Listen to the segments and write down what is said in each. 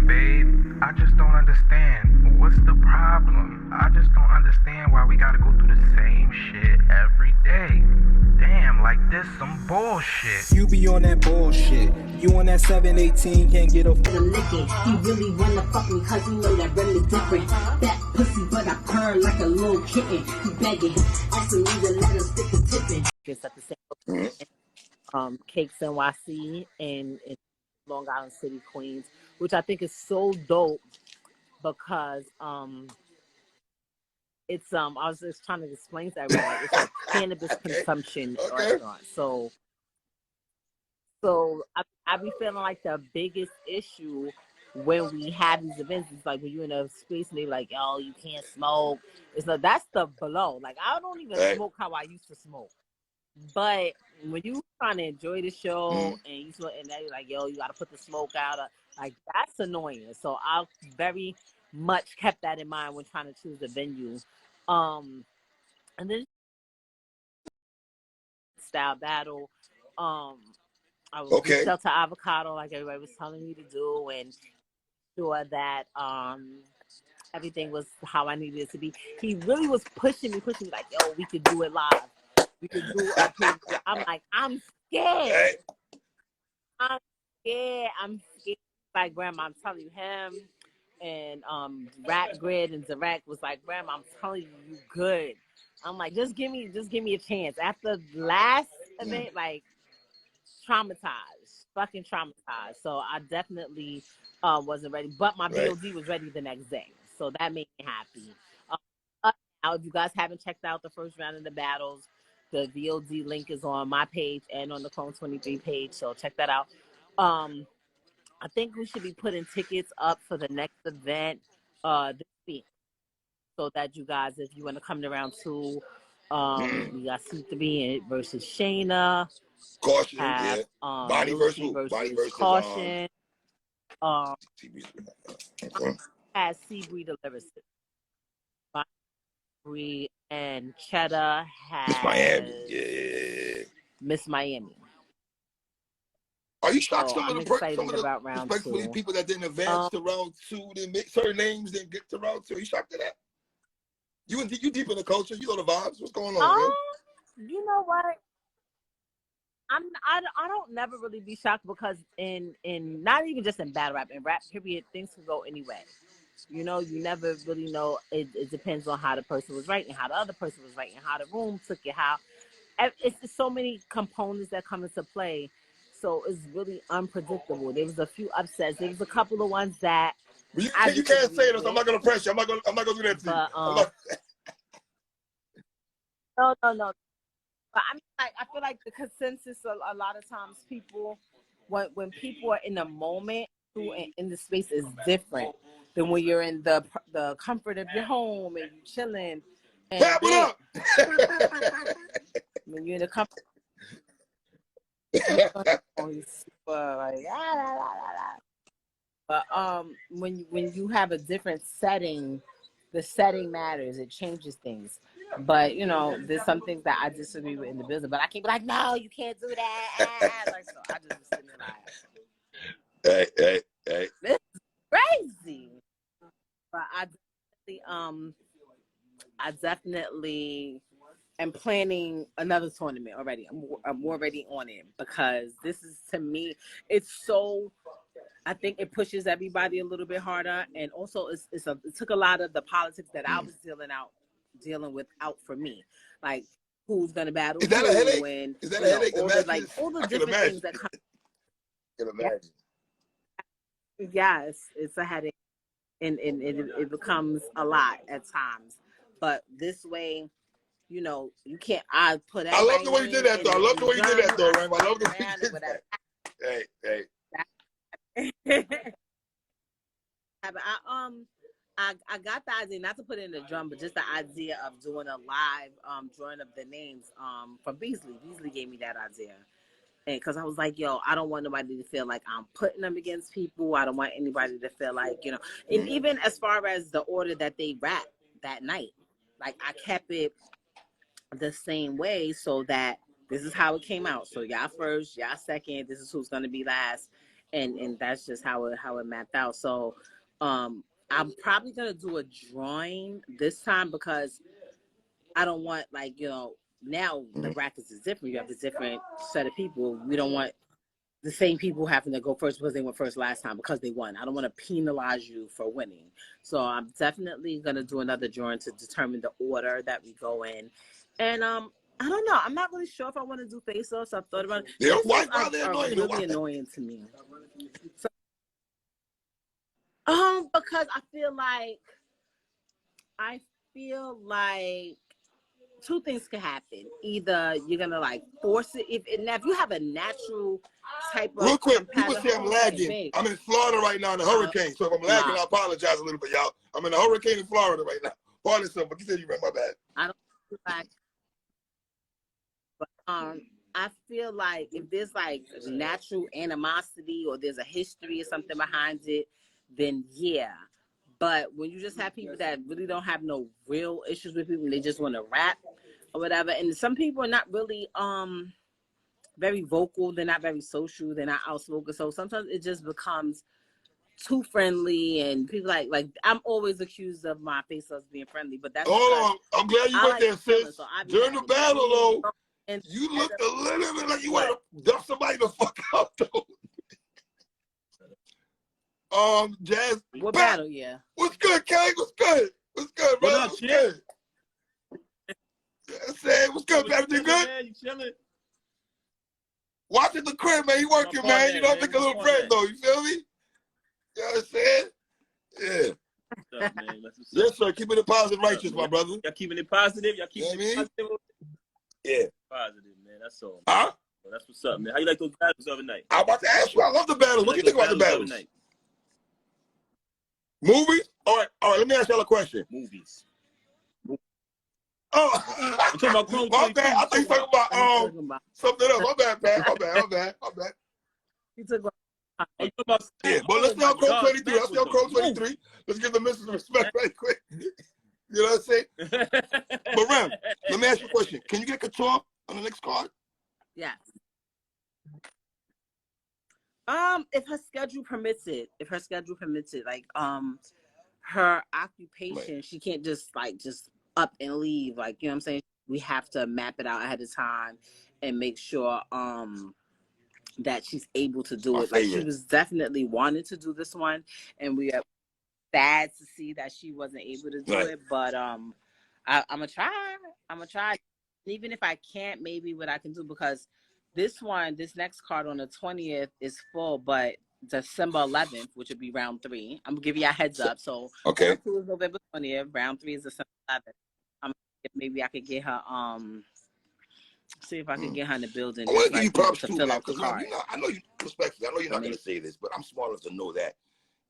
babe. I just don't understand. What's the problem? I just don't understand why we gotta go through the same shit every day. Damn, like this some bullshit. You be on that bullshit. You on that 718, can't get a licking. He really wanna fuck me cause he know that Remy different. That pussy but I purr like a little kitten. He begging, asking me to let him stick a tipping. It's at the same Cakes NYC in Long Island City, Queens, which I think is so dope because it's I was just trying to explain to everyone, like, it's a cannabis consumption restaurant. So I be feeling like the biggest issue when we have these events is like when you're in a space and they're like, oh, you can't smoke. It's like that's the below. Like I don't even smoke how I used to smoke. But when you trying to enjoy the show and you smoke and they're like, yo, you gotta put the smoke out, like that's annoying. So I very much kept that in mind when trying to choose a venue. And then style battle. I was sell to avocado like everybody was telling me to do, and sure that everything was how I needed it to be. He really was pushing me like, yo, we could do it live. We could do a page. I'm like, I'm scared. I'm scared. Like, Grandma, I'm telling you, him and Rap Grid and Zarek was like, Grandma, I'm telling you, you good. I'm like, just give me a chance. After last event, like, fucking traumatized. So I definitely wasn't ready. But my BOD was ready the next day. So that made me happy. Now, if you guys haven't checked out the first round of the battles, the VOD link is on my page and on the Chrome 23 page. So check that out. I think we should be putting tickets up for the next event this week. So that you guys, if you want to come to round 2, we got C3 versus Shayna. Caution, have, Body versus Caution. Has Seabree the lyricist. Body and Cheddar has Miss Miami. Miss Miami. Are you shocked So some of the respectfully people that didn't advance to round 2, didn't make certain names, didn't get to round 2? Are you shocked to that? You deep in the culture, you know the vibes. What's going on, man? You know what? I don't never really be shocked because in not even just in battle rap, in rap period, things can go anyway. You know, you never really know. It depends on how the person was writing, how the other person was writing, how the room took it, how it's so many components that come into play. So it's really unpredictable. There was a few upsets. There was a couple of ones that you can't say this. I'm not gonna press you. I'm not gonna do that to you. No. But I mean, like, I feel like the consensus a lot of times people, when people are in the moment and in the space is different than when you're in the comfort of your home and you're chilling. And Tap it up. When you're in the comfort, but when you have a different setting, the setting matters. It changes things. But, you know, there's some things that I disagree with in the business. But I can't be like, no, you can't do that. Like, so I just was sitting there like, hey. This is crazy. But I definitely am planning another tournament already. I'm already on it because this is, to me, it's so... I think it pushes everybody a little bit harder, and also it took a lot of the politics that I was dealing with out for me, like who's gonna battle. Is that a headache? When, is that a headache? All the different things that come. I can imagine. Yes, it's a headache, and it becomes a lot at times. But this way, you know, you can't. I love the way you did that, though. I love the way you did that, though, Remy. I love the way you did that. Hey. I got the idea, not to put it in the drum, but just the idea of doing a live drawing up the names from Beasley. Beasley gave me that idea. And because I was like, yo, I don't want nobody to feel like I'm putting them against people. I don't want anybody to feel like, you know, and even as far as the order that they rap that night, like I kept it the same way so that this is how it came out. So y'all first, y'all second, this is who's going to be last. and that's just how it mapped out. So I'm probably gonna do a drawing this time because I don't want, like, you know, now the brackets is different. You have a different set of people. We don't want the same people having to go first because they went first last time because they won. I don't want to penalize you for winning. So I'm definitely going to do another drawing to determine the order that we go in. And I don't know. I'm not really sure if I want to do face-offs. I've thought about it. Yeah, why are really annoying to me. So, because I feel like two things could happen. Either you're gonna like force it. If you have a natural type of real quick, people say I'm lagging. I'm in Florida right now in a hurricane, so if I'm lagging, I apologize a little bit, y'all. I'm in a hurricane in Florida right now. Pardon yourself, but you said you read my bad. I don't feel like, but I feel like if there's like natural animosity or there's a history or something behind it, then yeah. But when you just have people that really don't have no real issues with people, and they just want to rap or whatever, and some people are not really very vocal, they're not very social, they're not outspoken, so sometimes it just becomes too friendly, and people like I'm always accused of my face-offs being friendly, but that's I'm glad you went there, sis. So during the battle, though, you looked a little bit like you want to dump somebody the fuck out, though. Jazz. What battle? Yeah. What's good, Kay? What's good? What's good, bro? What's good? What's good, everything good? Man, you chilling? Watching the crib, man. You working, man. You know, take a little break, though. You feel me? You know what I'm saying? Yeah. What's up, man? Yes, sir. Keeping it positive, righteous, my brother. Y'all keeping it positive? Y'all keeping it positive? Yeah. Positive, man. That's all. Huh? Well, that's what's up, man. How you like those battles the other night? I'm about to ask you. I love the battles. What do you think about the battles? Movies? All right. Let me ask y'all a question. Movies. Oh, I'm talking about Chrome. My bad. I think you're talking about something else. My bad, man. My bad. You took yeah, but let's stay on Chrome 23. Let's stay on Chrome 23. Let's give the missus respect right quick. You know what I'm saying? But Rem, let me ask you a question. Can you get Couture on the next card? Yes. If her schedule permits it, like her occupation, right. She can't just up and leave. Like, you know what I'm saying? We have to map it out ahead of time and make sure that she's able to do it. Like, she was definitely wanting to do this one, and we are sad to see that she wasn't able to do it. But I'm gonna try. Even if I can't, maybe what I can do, because this next card on the 20th is full, but December 11th, which would be round 3. I'm gonna give you a heads up. So round 2 is November 20th. Round 3 is December 11th. Maybe I could get her see if I can get her in the building. I want to give you props too, man, because I know you respectfully. I know you're not gonna say this, but I'm smart enough to know that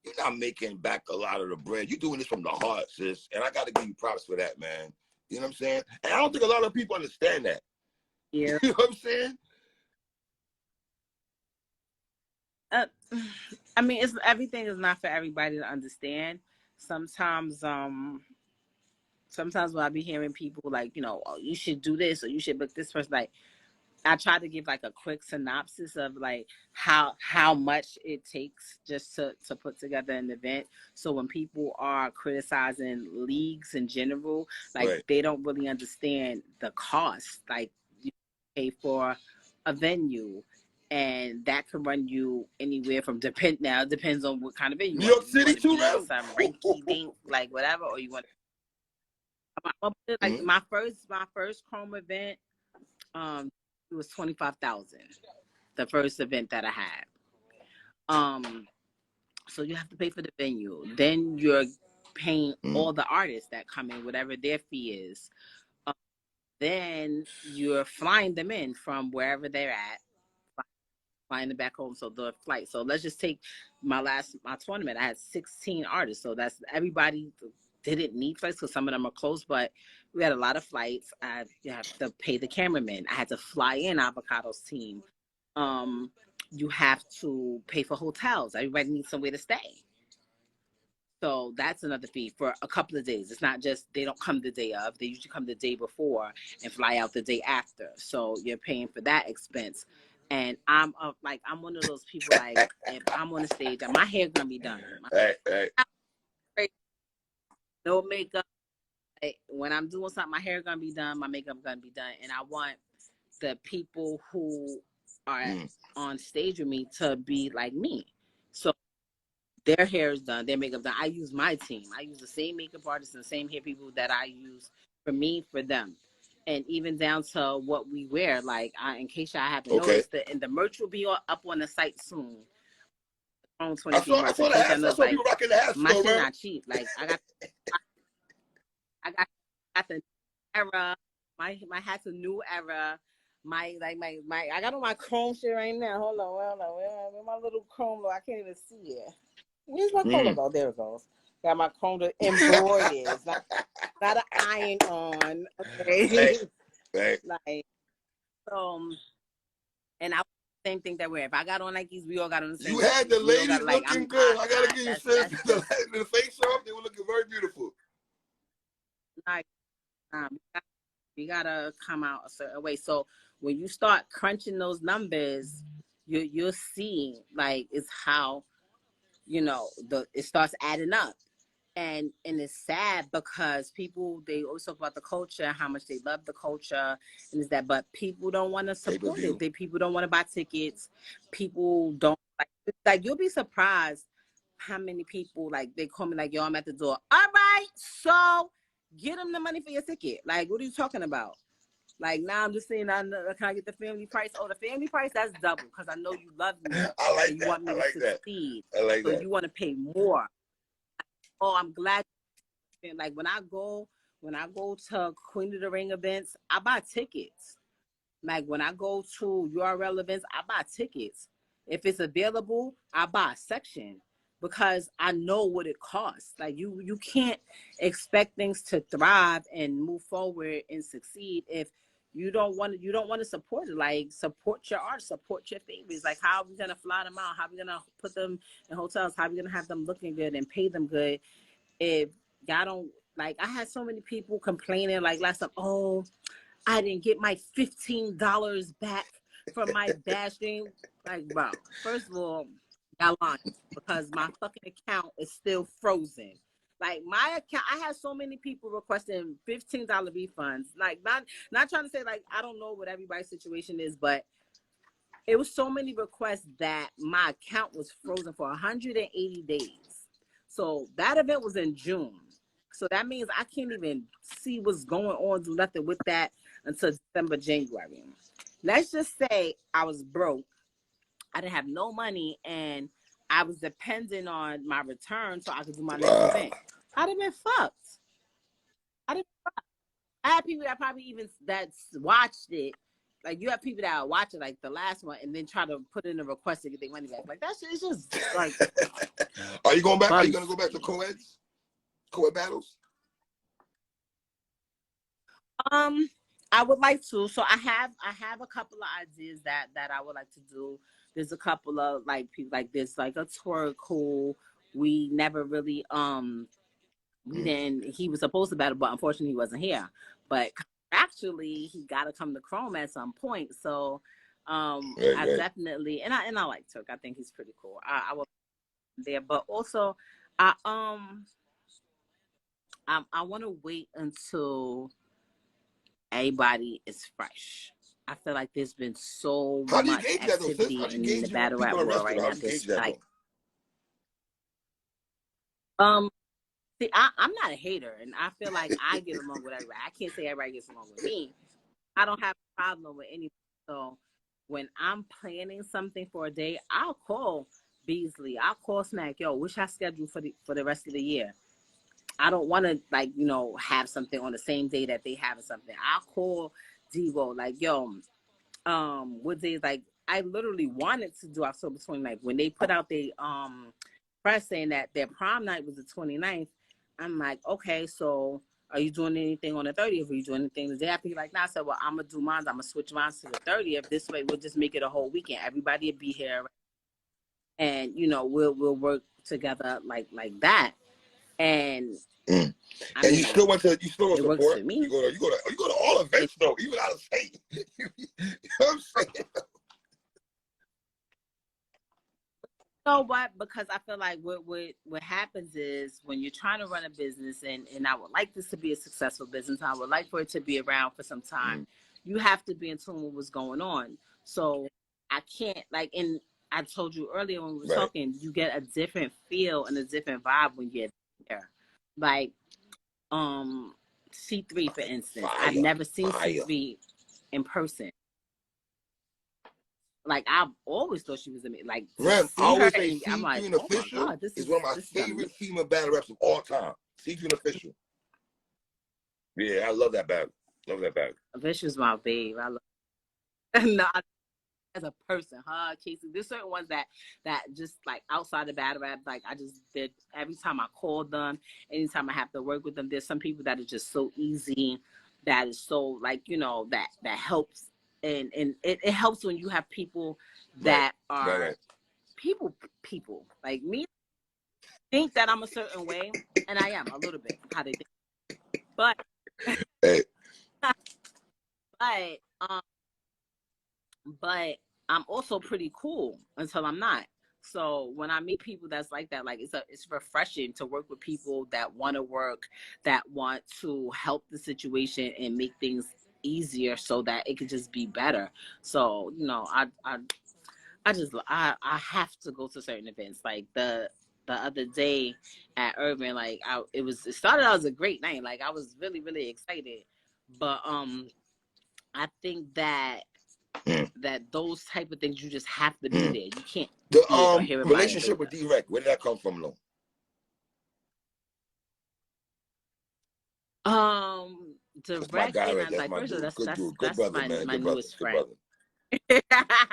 you're not making back a lot of the bread. You're doing this from the heart, sis, and I got to give you props for that, man. You know what I'm saying? And I don't think a lot of people understand that. Yeah. You know what I'm saying? I mean, everything is not for everybody to understand. Sometimes when I be hearing people like, you know, oh, you should do this or you should book this person, like, I try to give like a quick synopsis of like how much it takes just to put together an event. So when people are criticizing leagues in general, like they don't really understand the cost. Like, you pay for a venue, and that can run you anywhere from depends on what kind of venue. New York City too, man. Some ranky dink, like whatever, or you want. Like my first Chrome event, it was $25,000. The first event that I had. So you have to pay for the venue. Then you're paying all the artists that come in, whatever their fee is. Then you're flying them in from wherever they're at, flying them back home. So the flight. So let's just take my tournament. I had 16 artists. So that's everybody. Didn't need flights because some of them are close, but we had a lot of flights. You have to pay the cameraman. I had to fly in Avocado's team. You have to pay for hotels. Everybody needs somewhere to stay. So that's another fee for a couple of days. It's not just they don't come the day of. They usually come the day before and fly out the day after. So you're paying for that expense. And I'm I'm one of those people, like, if I'm on the stage, my hair gonna be done. No makeup. Like, when I'm doing something, my hair gonna be done, my makeup gonna be done, and I want the people who are on stage with me to be like me. So their hair is done, their makeup done. I use my team. I use the same makeup artists and the same hair people that I use for me, for them. And even down to what we wear. Like, in case y'all haven't noticed, and the merch will be up on the site soon. On 20 I saw the hats. I saw people rocking the hats. My shit not cheap. Like, I got the era. My hat's a new era. My I got on my chrome shit right now. Hold on. Where my little chrome logo? I can't even see it. Where's my chrome logo? There it goes. Got my chrome embroidered. It's not an iron on. Okay. Right. Like, and I same thing that if I got on Nikes, we all got on the same. You had the ladies looking good. I gotta give you sis. The face off, they were looking very beautiful. Like, you gotta come out a certain way. So when you start crunching those numbers, you'll see, like, it's how, it starts adding up. And it's sad because people, they always talk about the culture, how much they love the culture, and is that, but people don't want to support it. People don't want to buy tickets. People don't like you'll be surprised how many people, like, they call me like, yo, I'm at the door. All right, so get them the money for your ticket. Like, what are you talking about? Like, now I'm just saying, can I get the family price? Oh, the family price, that's double, because I know you love me. I like and that. You want me I like to that. succeed. I like so that. You want to pay more. Oh, I'm glad. Like, when I go to Queen of the Ring events, I buy tickets. Like, when I go to URL events, I buy tickets. If it's available, I buy a section, because I know what it costs. Like, you can't expect things to thrive and move forward and succeed if you don't want to support it. Like, support your art, support your favorites. Like, how are we gonna fly them out? How are we gonna put them in hotels? How are we gonna have them looking good and pay them good if y'all don't? Like, I had so many people complaining, like, last time, oh, I didn't get my $15 back from my bash stream. Like, bro, first of all, y'all lying, because my fucking account is still frozen. Like, my account, I had so many people requesting $15 refunds. Like, not trying to say, like, I don't know what everybody's situation is, but it was so many requests that my account was frozen for 180 days. So that event was in June. So that means I can't even see what's going on, do nothing with that until December, January. Let's just say I was broke. I didn't have no money, and I was dependent on my return so I could do my next event. I'd have been fucked. I had people that probably even that's watched it. Like, you have people that watch it, like the last one, and then try to put in a request to get their money back. Like, that shit is just like. Are you going back? Are you gonna go back to co-eds? Co-ed battles? I would like to. So I have a couple of ideas that I would like to do. There's a couple of, like, people like this, like a twerk who we never really we didn't. He was supposed to battle, but unfortunately he wasn't here. But actually, he got to come to Chrome at some point. So I definitely, and I like Turk. I think he's pretty cool. I will there, but also I want to wait until everybody is fresh. I feel like there's been so much activity in the battle rap world right now. See, I'm not a hater, and I feel like I get along with everybody. I can't say everybody gets along with me. I don't have a problem with anyone. So when I'm planning something for a day, I'll call Beasley. I'll call Smack. Yo, what's our schedule for the rest of the year? I don't want to, like, have something on the same day that they have something. I'll call Devo, like, yo, what days? Like, I literally wanted to do October 29th. When they put out the press saying that their prom night was the 29th, I'm like, okay, so are you doing anything on the 30th? Are you doing anything the day after? Like, nah. I said, well, I'm going to do mine. I'm going to switch mine to the 30th. This way, we'll just make it a whole weekend. Everybody will be here. And, we'll work together like that. And and you still want to support. Works for me. You go to all events though, even out of state. You know what I'm saying? know what? Because I feel like what happens is when you're trying to run a business, and I would like this to be a successful business, I would like for it to be around for some time. You have to be in tune with what's going on. So I can't and I told you earlier when we were talking, you get a different feel and a different vibe when you're there. Like C3, for instance. I've never seen C3 in person. Like, I've always thought she was amazing. Like, Rem, I always say I'm like, C3 oh Official my God, is one of my favorite female battle raps of all time. C3 Official. Yeah, I love that battle. Love that battle. Official's my babe. I love no, as a person, Casey. There's certain ones that just like outside the battle rap, like I just did every time I called them, anytime I have to work with them. There's some people that are just so easy, that is so like, that helps, and it helps when you have people that are people like me, think that I'm a certain way, and I am a little bit how they think, but but I'm also pretty cool until I'm not. So when I meet people that's like that, like it's refreshing to work with people that want to work, that want to help the situation and make things easier so that it could just be better. So I have to go to certain events. Like the other day at Urban, like it started out as a great night. Like I was really, really excited, but I think that those type of things, you just have to be there. You can't the relationship with D-Rec, where did that come from, though? Direct, guy, and right? That's like, my first of all, good brother, my, man. my Good newest brother. friend. I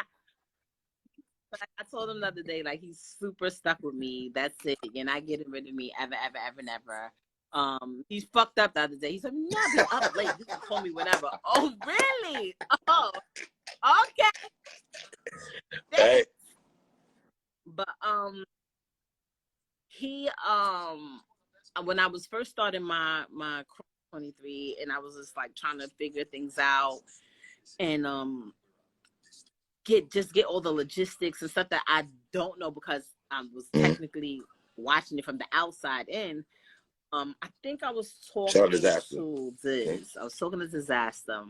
told him the other day, like, he's super stuck with me. That's it. You're not getting rid of me ever, ever, ever, never. He's fucked up the other day. He said, "You not be up late. You can call me whenever." Oh, really? Oh, okay. Hey. But he when I was first starting my 23, and I was just like trying to figure things out, and get all the logistics and stuff that I don't know, because I was technically watching it from the outside in. I think I was talking to Diz. I was talking to Disaster.